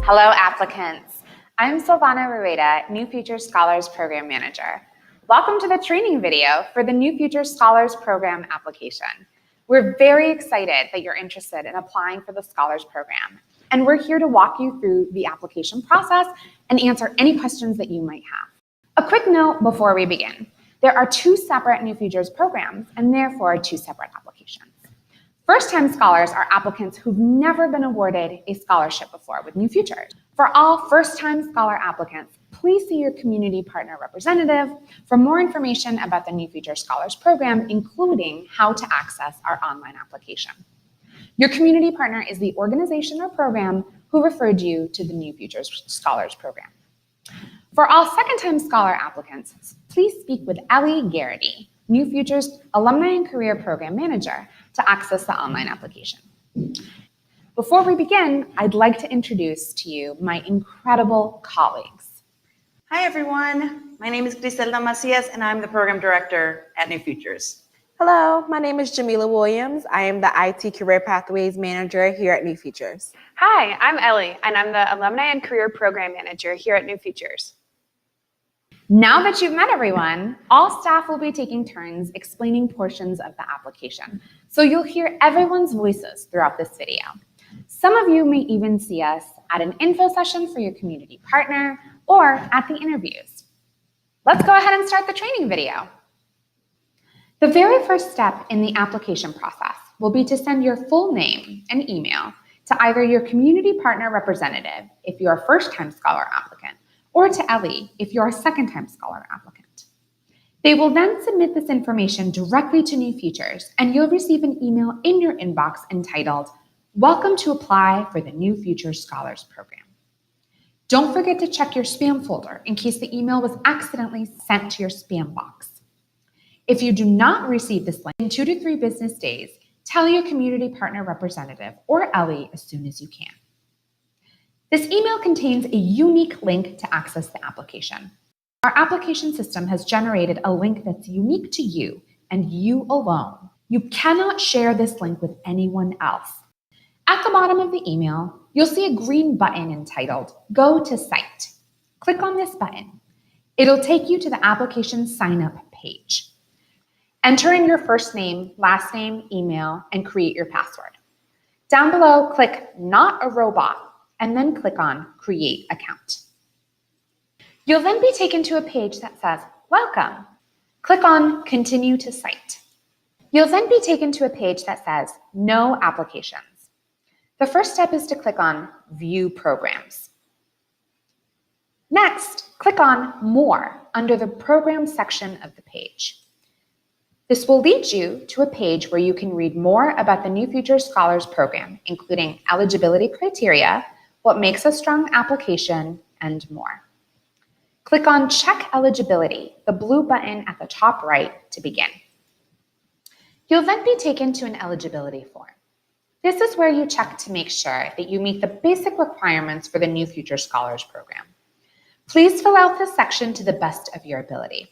Hello, applicants. I'm Silvana Rueda, New Futures Scholars Program Manager. Welcome to the training video for the New Futures Scholars Program application. We're very excited that you're interested in applying for the Scholars Program, and we're here to walk you through the application process and answer any questions that you might have. A quick note before we begin. There are two separate New Futures programs and therefore two separate applications. First-time scholars are applicants who've never been awarded a scholarship before with New Futures. For all first-time scholar applicants, please see your community partner representative for more information about the New Futures Scholars Program, including how to access our online application. Your community partner is the organization or program who referred you to the New Futures Scholars Program. For all second-time scholar applicants, please speak with Ellie Garrity, New Futures Alumni and Career Program Manager, to access the online application. Before we begin, I'd like to introduce to you my incredible colleagues. Hi everyone, my name is Griselda Macias and I'm the Program Director at New Futures. Hello, my name is Jamila Williams. I am the IT Career Pathways Manager here at New Futures. Hi, I'm Ellie and I'm the Alumni and Career Program Manager here at New Futures. Now that you've met everyone, all staff will be taking turns explaining portions of the application, so you'll hear everyone's voices throughout this video. Some of you may even see us at an info session for your community partner or at the interviews. Let's go ahead and start the training video. The very first step in the application process will be to send your full name and email to either your community partner representative if you're a first-time scholar applicant, or to Ellie if you're a second-time scholar applicant. They will then submit this information directly to New Futures, and you'll receive an email in your inbox entitled, "Welcome to apply for the New Futures Scholars Program." Don't forget to check your spam folder in case the email was accidentally sent to your spam box. If you do not receive this link in 2 to 3 business days, tell your community partner representative or Ellie as soon as you can. This email contains a unique link to access the application. Our application system has generated a link that's unique to you and you alone. You cannot share this link with anyone else. At the bottom of the email, you'll see a green button entitled Go to Site. Click on this button. It'll take you to the application sign-up page. Enter in your first name, last name, email, and create your password. Down below, click Not a Robot, and then click on Create Account. You'll then be taken to a page that says, Welcome. Click on Continue to Site. You'll then be taken to a page that says, No Applications. The first step is to click on View Programs. Next, click on More under the Program section of the page. This will lead you to a page where you can read more about the New Futures Scholars Program, including eligibility criteria, what makes a strong application, and more. Click on Check Eligibility, the blue button at the top right, to begin. You'll then be taken to an eligibility form. This is where you check to make sure that you meet the basic requirements for the New Futures Scholars Program. Please fill out this section to the best of your ability.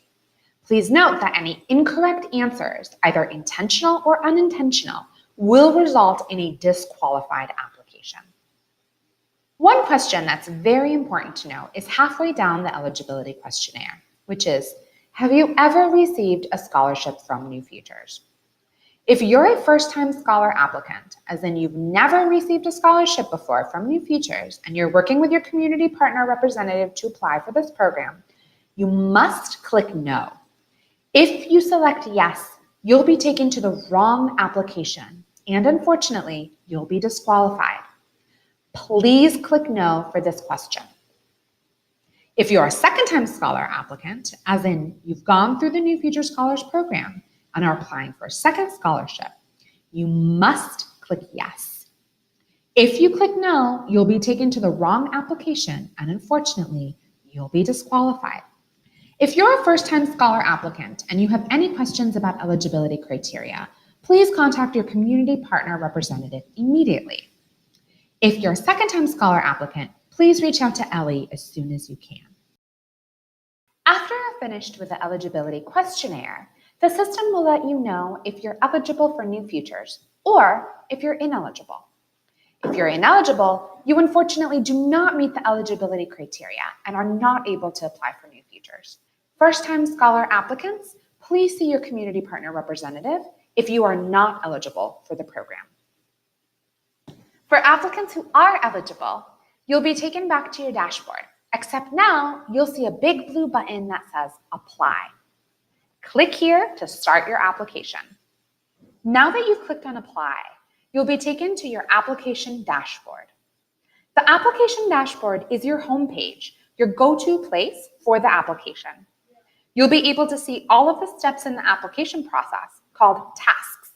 Please note that any incorrect answers, either intentional or unintentional, will result in a disqualified application. One question that's very important to know is halfway down the eligibility questionnaire, which is, have you ever received a scholarship from New Futures? If you're a first-time scholar applicant, as in you've never received a scholarship before from New Futures, and you're working with your community partner representative to apply for this program, you must click No. If you select yes, you'll be taken to the wrong application, and unfortunately, you'll be disqualified. Please click No for this question. If you're a second-time scholar applicant, as in you've gone through the New Futures Scholars Program and are applying for a second scholarship, you must click Yes. If you click No, you'll be taken to the wrong application, and unfortunately, you'll be disqualified. If you're a first-time scholar applicant and you have any questions about eligibility criteria, please contact your community partner representative immediately. If you're a second-time scholar applicant, please reach out to Ellie as soon as you can. After you're finished with the eligibility questionnaire, the system will let you know if you're eligible for New Futures or if you're ineligible. If you're ineligible, you unfortunately do not meet the eligibility criteria and are not able to apply for New Futures. First-time scholar applicants, please see your community partner representative if you are not eligible for the program. For applicants who are eligible, you'll be taken back to your dashboard, except now you'll see a big blue button that says Apply. Click here to start your application. Now that you've clicked on Apply, you'll be taken to your application dashboard. The application dashboard is your homepage, your go-to place for the application. You'll be able to see all of the steps in the application process called tasks.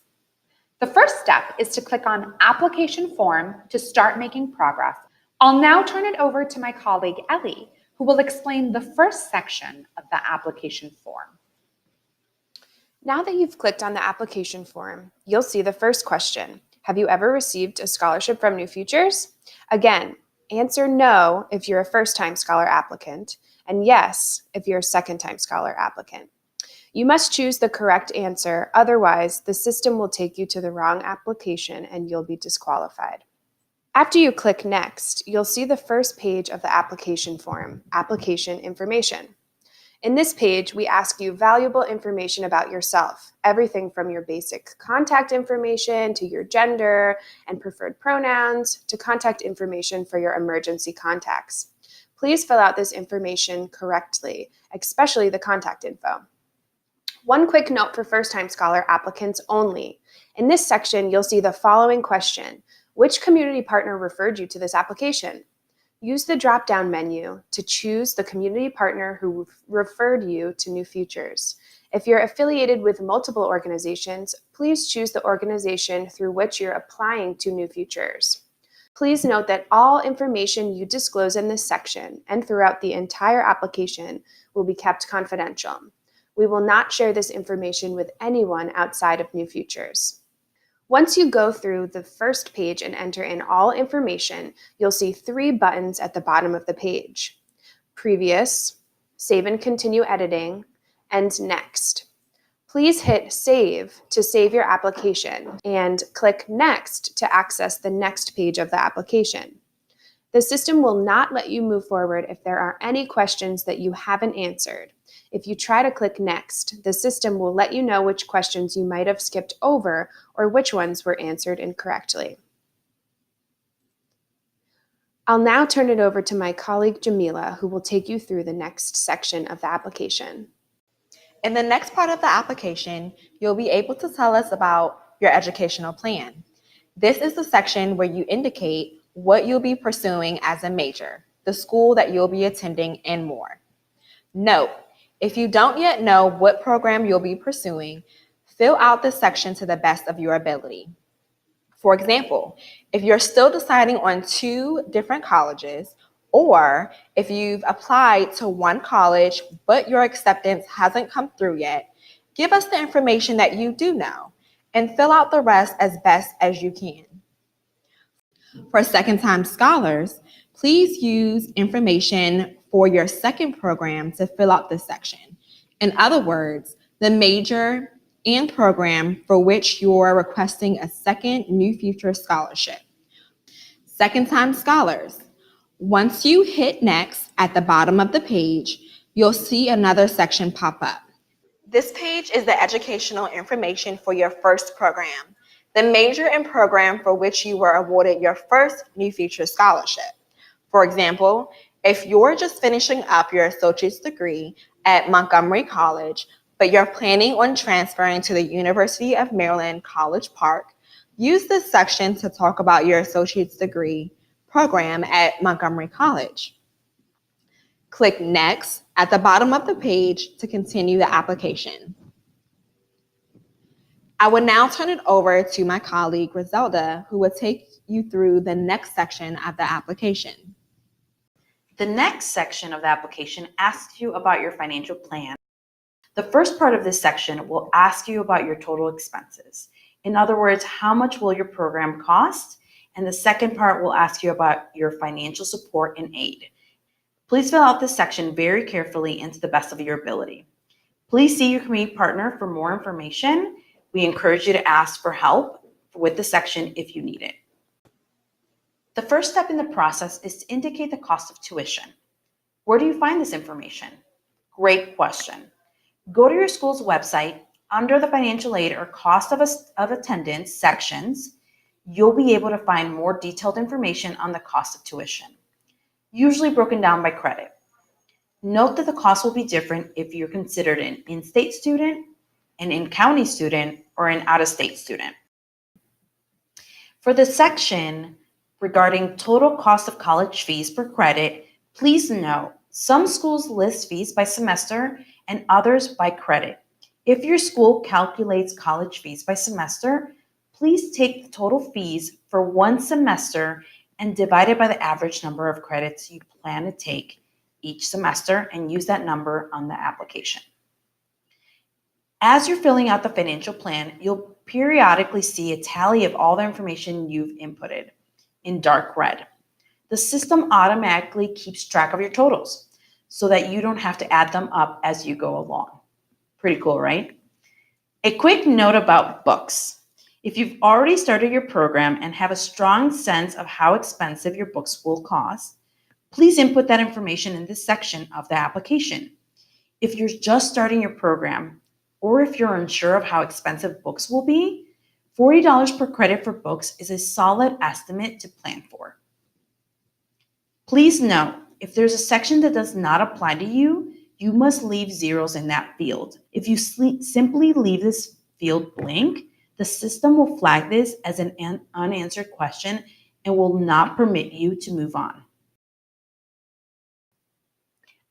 The first step is to click on Application Form to start making progress. I'll now turn it over to my colleague Ellie, who will explain the first section of the application form. Now that you've clicked on the application form, you'll see the first question. Have you ever received a scholarship from New Futures? Again, answer no if you're a first-time scholar applicant, and yes if you're a second-time scholar applicant. You must choose the correct answer, otherwise the system will take you to the wrong application and you'll be disqualified. After you click Next, you'll see the first page of the application form, Application Information. In this page, we ask you valuable information about yourself, everything from your basic contact information to your gender and preferred pronouns to contact information for your emergency contacts. Please fill out this information correctly, especially the contact info. One quick note for first-time scholar applicants only. In this section, you'll see the following question. Which community partner referred you to this application? Use the drop-down menu to choose the community partner who referred you to New Futures. If you're affiliated with multiple organizations, please choose the organization through which you're applying to New Futures. Please note that all information you disclose in this section and throughout the entire application will be kept confidential. We will not share this information with anyone outside of New Futures. Once you go through the first page and enter in all information, you'll see 3 buttons at the bottom of the page: Previous, Save and Continue Editing, and Next. Please hit Save to save your application and click Next to access the next page of the application. The system will not let you move forward if there are any questions that you haven't answered. If you try to click Next, the system will let you know which questions you might have skipped over or which ones were answered incorrectly. I'll now turn it over to my colleague Jamila, who will take you through the next section of the application. In the next part of the application, you'll be able to tell us about your educational plan. This is the section where you indicate what you'll be pursuing as a major, the school that you'll be attending, and more. Note, if you don't yet know what program you'll be pursuing, fill out this section to the best of your ability. For example, if you're still deciding on 2 different colleges, or if you've applied to one college but your acceptance hasn't come through yet, give us the information that you do know and fill out the rest as best as you can. For second-time scholars, please use information for your second program to fill out this section. In other words, the major and program for which you're requesting a second New Futures scholarship. Second-time scholars, once you hit Next at the bottom of the page, you'll see another section pop up. This page is the educational information for your first program, the major and program for which you were awarded your first New Futures scholarship. For example, if you're just finishing up your associate's degree at Montgomery College, but you're planning on transferring to the University of Maryland College Park, use this section to talk about your associate's degree program at Montgomery College. Click Next at the bottom of the page to continue the application. I will now turn it over to my colleague Griselda, who will take you through the next section of the application. The next section of the application asks you about your financial plan. The first part of this section will ask you about your total expenses. In other words, how much will your program cost? And the second part will ask you about your financial support and aid. Please fill out this section very carefully and to the best of your ability. Please see your community partner for more information. We encourage you to ask for help with the section if you need it. The first step in the process is to indicate the cost of tuition. Where do you find this information? Great question. Go to your school's website. Under the financial aid or cost of attendance sections, you'll be able to find more detailed information on the cost of tuition, usually broken down by credit. Note that the cost will be different if you're considered an in-state student, an in-county student, or an out-of-state student. For the section regarding total cost of college fees per credit, please note some schools list fees by semester and others by credit. If your school calculates college fees by semester, please take the total fees for one semester and divide it by the average number of credits you plan to take each semester and use that number on the application. As you're filling out the financial plan, you'll periodically see a tally of all the information you've inputted in dark red. The system automatically keeps track of your totals so that you don't have to add them up as you go along. Pretty cool, right? A quick note about books. If you've already started your program and have a strong sense of how expensive your books will cost, please input that information in this section of the application. If you're just starting your program, or if you're unsure of how expensive books will be, $40 per credit for books is a solid estimate to plan for. Please note, if there's a section that does not apply to you, you must leave zeros in that field. If you simply leave this field blank, the system will flag this as an unanswered question and will not permit you to move on.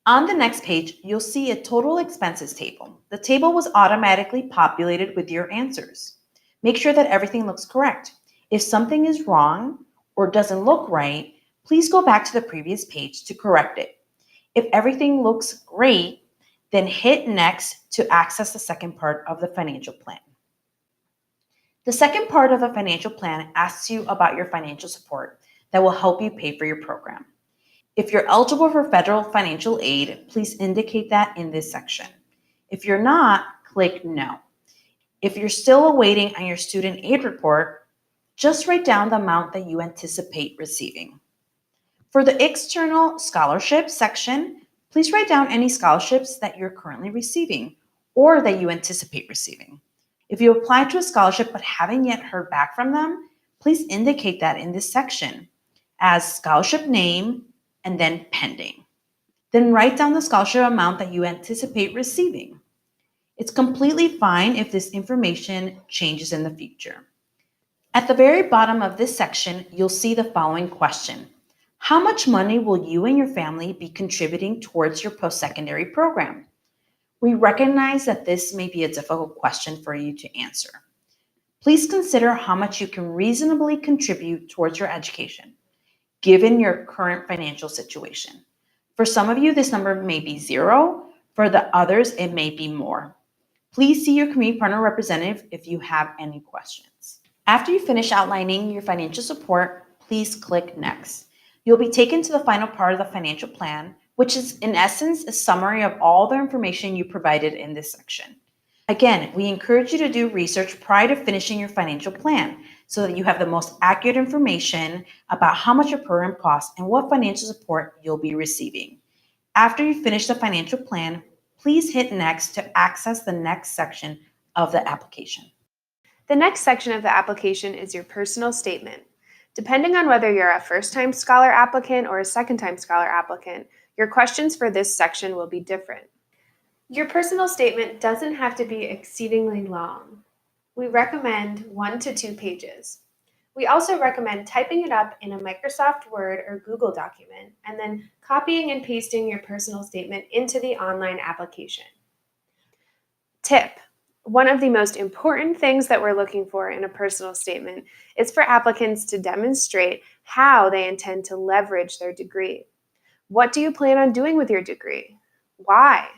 On the next page, you'll see a total expenses table. The table was automatically populated with your answers. Make sure that everything looks correct. If something is wrong or doesn't look right, please go back to the previous page to correct it. If everything looks great, then hit next to access the second part of the financial plan. The second part of the financial plan asks you about your financial support that will help you pay for your program. If you're eligible for federal financial aid, please indicate that in this section. If you're not, click no. If you're still awaiting on your student aid report, just write down the amount that you anticipate receiving. For the external scholarship section, please write down any scholarships that you're currently receiving or that you anticipate receiving. If you applied to a scholarship but haven't yet heard back from them, please indicate that in this section as scholarship name and then pending. Then write down the scholarship amount that you anticipate receiving. It's completely fine if this information changes in the future. At the very bottom of this section, you'll see the following question. How much money will you and your family be contributing towards your post-secondary program? We recognize that this may be a difficult question for you to answer. Please consider how much you can reasonably contribute towards your education, given your current financial situation. For some of you, this number may be zero. For the others, it may be more. Please see your community partner representative if you have any questions. After you finish outlining your financial support, please click Next. You'll be taken to the final part of the financial plan, which is in essence a summary of all the information you provided in this section. Again, we encourage you to do research prior to finishing your financial plan so that you have the most accurate information about how much your program costs and what financial support you'll be receiving. After you finish the financial plan, please hit Next to access the next section of the application. The next section of the application is your personal statement. Depending on whether you're a first-time scholar applicant or a second-time scholar applicant, your questions for this section will be different. Your personal statement doesn't have to be exceedingly long. We recommend 1 to 2 pages. We also recommend typing it up in a Microsoft Word or Google document and then copying and pasting your personal statement into the online application. Tip: one of the most important things that we're looking for in a personal statement is for applicants to demonstrate how they intend to leverage their degree. What do you plan on doing with your degree? Why?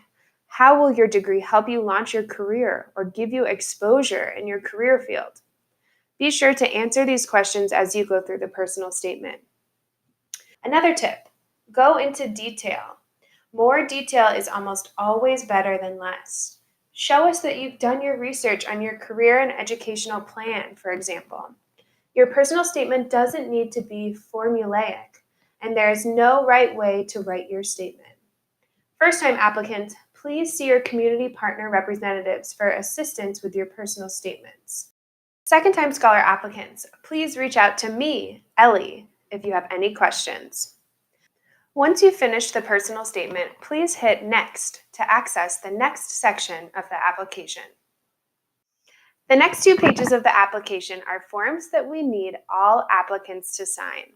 How will your degree help you launch your career or give you exposure in your career field? Be sure to answer these questions as you go through the personal statement. Another tip: go into detail. More detail is almost always better than less. Show us that you've done your research on your career and educational plan, for example. Your personal statement doesn't need to be formulaic, and there is no right way to write your statement. First-time applicants, please see your community partner representatives for assistance with your personal statements. Second-time scholar applicants, please reach out to me, Ellie, if you have any questions. Once you've finished the personal statement, please hit Next to access the next section of the application. The next 2 pages of the application are forms that we need all applicants to sign.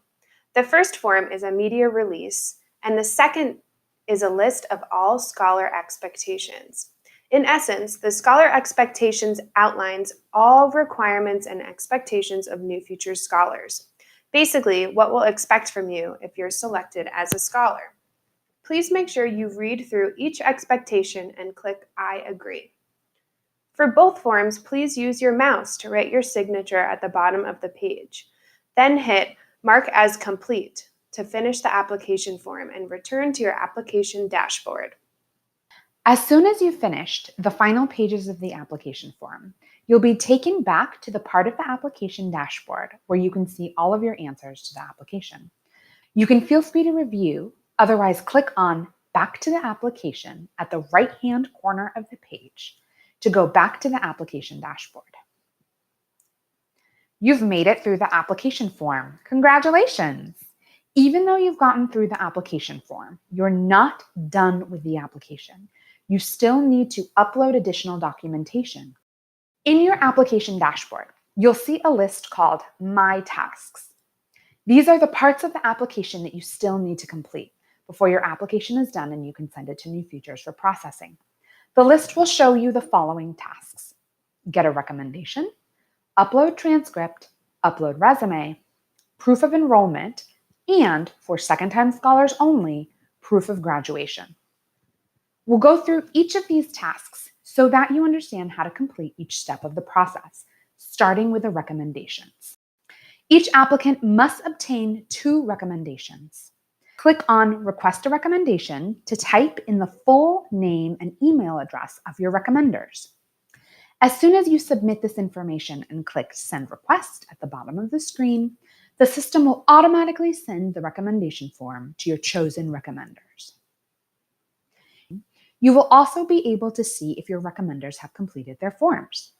The first form is a media release, and the second is a list of all scholar expectations. In essence, the scholar expectations outlines all requirements and expectations of New Futures scholars. Basically, what we'll expect from you if you're selected as a scholar. Please make sure you read through each expectation and click I agree. For both forms, please use your mouse to write your signature at the bottom of the page. Then hit Mark as Complete to finish the application form and return to your application dashboard. As soon as you've finished the final pages of the application form, you'll be taken back to the part of the application dashboard where you can see all of your answers to the application. You can feel free to review, otherwise click on Back to the Application at the right-hand corner of the page to go back to the application dashboard. You've made it through the application form. Congratulations! Even though you've gotten through the application form, you're not done with the application. You still need to upload additional documentation. In your application dashboard, you'll see a list called My Tasks. These are the parts of the application that you still need to complete before your application is done and you can send it to New Futures for processing. The list will show you the following tasks: get a recommendation, upload transcript, upload resume, proof of enrollment, and for second-time scholars only, proof of graduation. We'll go through each of these tasks so that you understand how to complete each step of the process, starting with the recommendations. Each applicant must obtain 2 recommendations. Click on Request a Recommendation to type in the full name and email address of your recommenders. As soon as you submit this information and click Send Request at the bottom of the screen, the system will automatically send the recommendation form to your chosen recommenders. You will also be able to see if your recommenders have completed their forms.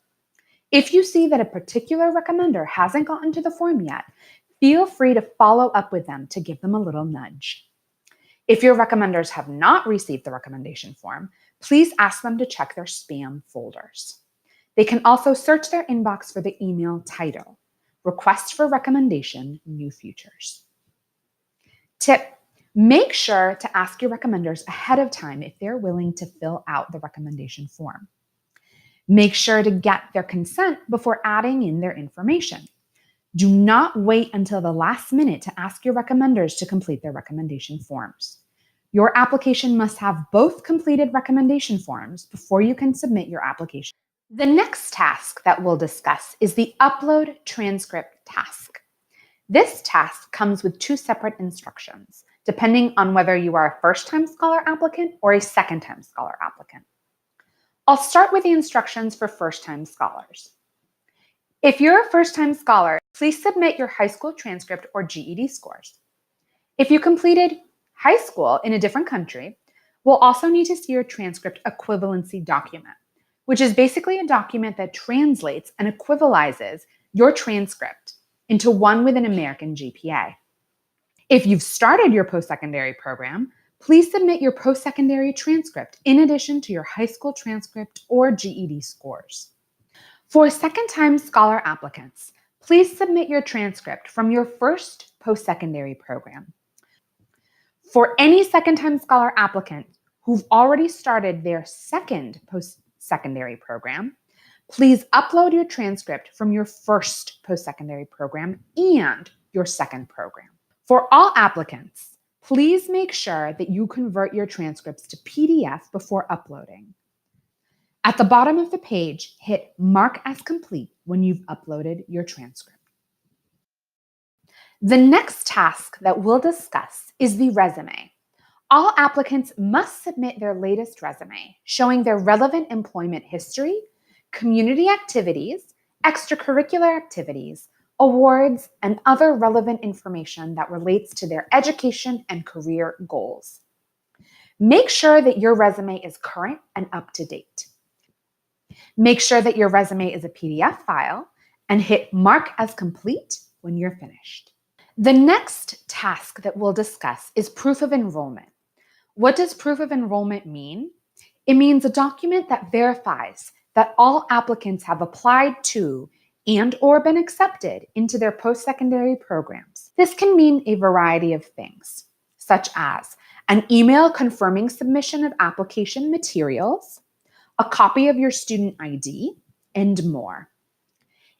If you see that a particular recommender hasn't gotten to the form yet, feel free to follow up with them to give them a little nudge. If your recommenders have not received the recommendation form, please ask them to check their spam folders. They can also search their inbox for the email title, Request for Recommendation, New Futures. Tip: make sure to ask your recommenders ahead of time if they're willing to fill out the recommendation form. Make sure to get their consent before adding in their information. Do not wait until the last minute to ask your recommenders to complete their recommendation forms. Your application must have both completed recommendation forms before you can submit your application. The next task that we'll discuss is the Upload Transcript task. This task comes with 2 separate instructions, depending on whether you are a first-time scholar applicant or a second-time scholar applicant. I'll start with the instructions for first-time scholars. If you're a first-time scholar, please submit your high school transcript or GED scores. If you completed high school in a different country, we'll also need to see your transcript equivalency document, which is basically a document that translates and equivalizes your transcript into one with an American GPA. If you've started your post-secondary program, please submit your post-secondary transcript in addition to your high school transcript or GED scores. For second-time scholar applicants, please submit your transcript from your first post-secondary program. For any second-time scholar applicant who've already started their second post-secondary program, please upload your transcript from your first post-secondary program and your second program. For all applicants, please make sure that you convert your transcripts to PDF before uploading. At the bottom of the page, hit Mark as Complete when you've uploaded your transcript. The next task that we'll discuss is the resume. All applicants must submit their latest resume, showing their relevant employment history, community activities, extracurricular activities, awards, and other relevant information that relates to their education and career goals. Make sure that your resume is current and up to date. Make sure that your resume is a PDF file and hit Mark as complete when you're finished. The next task that we'll discuss is proof of enrollment. What does proof of enrollment mean? It means a document that verifies that all applicants have applied to and/or been accepted into their post-secondary programs. This can mean a variety of things, such as an email confirming submission of application materials, a copy of your student ID, and more.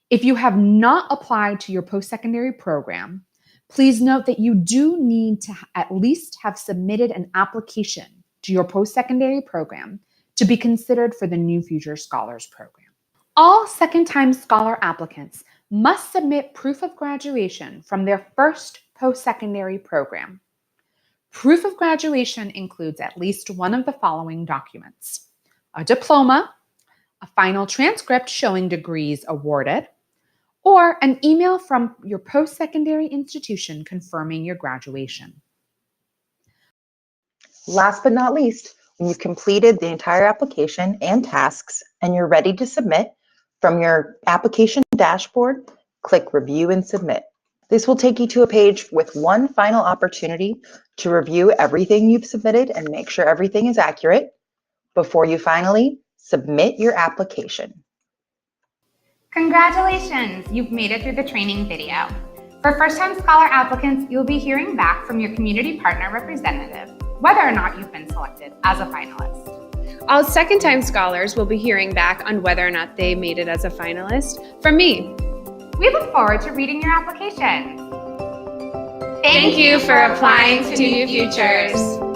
If you have not applied to your post-secondary program, please note that you do need to at least have submitted an application to your post-secondary program to be considered for the New Future Scholars Program. All second-time scholar applicants must submit proof of graduation from their first post-secondary program. Proof of graduation includes at least one of the following documents: a diploma, a final transcript showing degrees awarded, or an email from your post-secondary institution confirming your graduation. Last but not least, when you've completed the entire application and tasks and you're ready to submit, from your application dashboard, click Review and Submit. This will take you to a page with one final opportunity to review everything you've submitted and make sure everything is accurate before you finally submit your application. Congratulations, you've made it through the training video. For first-time scholar applicants, you'll be hearing back from your community partner representative whether or not you've been selected as a finalist. All second-time scholars will be hearing back on whether or not they made it as a finalist from me. We look forward to reading your application. Thank you for applying to New Futures.